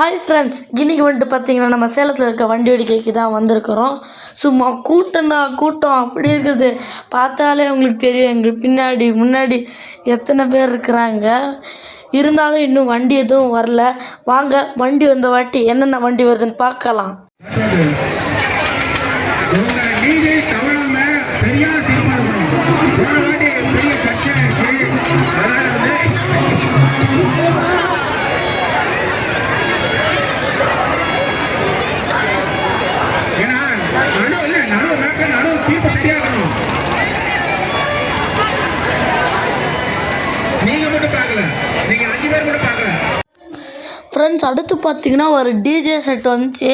Hi friends, இன்றைக்கி வந்துட்டு பார்த்திங்கன்னா நம்ம சேலத்தில் இருக்க வண்டி வெடிக்கைக்கு தான் வந்திருக்கிறோம். சும்மா கூட்டம் அப்படி இருக்குது. பார்த்தாலே உங்களுக்கு தெரியும் எங்களுக்கு முன்னாடி எத்தனை பேர் இருக்கிறாங்க. இருந்தாலும் இன்னும் வண்டி எதுவும் வரல. வாங்க வண்டி வந்த வாட்டி என்னென்ன வண்டி வருதுன்னு பார்க்கலாம். ஃப்ரெண்ட்ஸ், அடுத்து பார்த்திங்கன்னா ஒரு டிஜே செட் வந்துச்சு.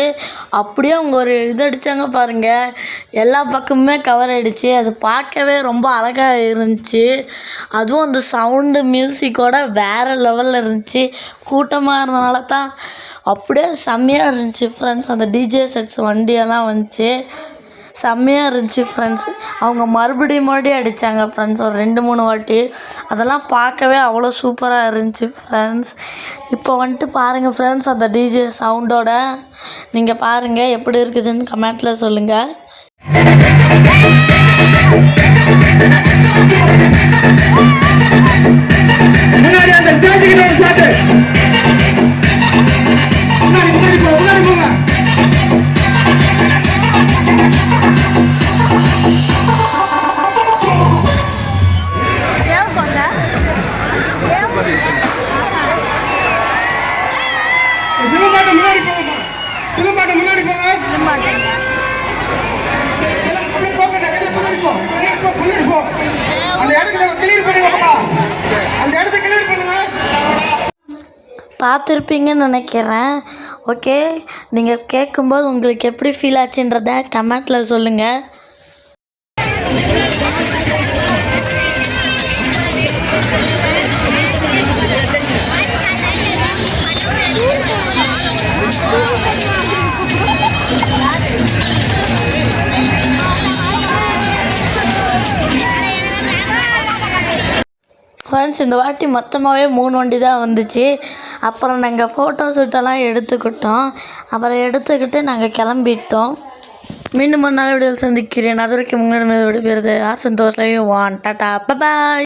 அப்படியே அவங்க ஒரு இது அடித்தாங்க பாருங்கள். எல்லா பக்கமுமே கவர் ஆகிடுச்சு. அது பார்க்கவே ரொம்ப அழகாக இருந்துச்சு. அதுவும் அந்த சவுண்டு மியூசிக்கோட வேறு லெவலில் இருந்துச்சு. கூட்டமாக இருந்தனால தான் அப்படியே செம்மையாக இருந்துச்சு ஃப்ரெண்ட்ஸ். அந்த டிஜே செட்ஸ் வண்டியெல்லாம் வந்துச்சு, செம்மையாக இருந்துச்சு ஃப்ரெண்ட்ஸ். அவங்க மறுபடியும் அடித்தாங்க ஃப்ரெண்ட்ஸ் ஒரு 2-3 வாட்டி. அதெல்லாம் பார்க்கவே அவ்வளோ சூப்பராக இருந்துச்சு ஃப்ரெண்ட்ஸ். இப்போ வந்துட்டு பாருங்கள் ஃப்ரெண்ட்ஸ், அந்த டிஜே சவுண்டோட நீங்கள் பாருங்கள் எப்படி இருக்குதுன்னு கமெண்ட்டில் சொல்லுங்கள். பார்த்துருப்பீங்கன்னு நினைக்கிறேன். ஓகே, நீங்கள் கேட்கும்போது உங்களுக்கு எப்படி ஃபீல் ஆச்சுன்றத கமெண்ட்டில் சொல்லுங்கள். ஃப்ரெண்ட்ஸ், இந்த வாட்டி மொத்தமாகவே 3 வண்டி தான் வந்துச்சு. அப்புறம் நாங்கள் ஃபோட்டோ ஷூட்டெல்லாம் எடுத்துக்கிட்டோம். அப்புறம் எடுத்துக்கிட்டு நாங்கள் கிளம்பிட்டோம். மீண்டும் ஒரு நாள் வீடியோவில் சந்திக்கிறேன். அது வரைக்கும் முன்னாடி விடைபெறுது சந்தோஷம். டாட்டா, பாய்.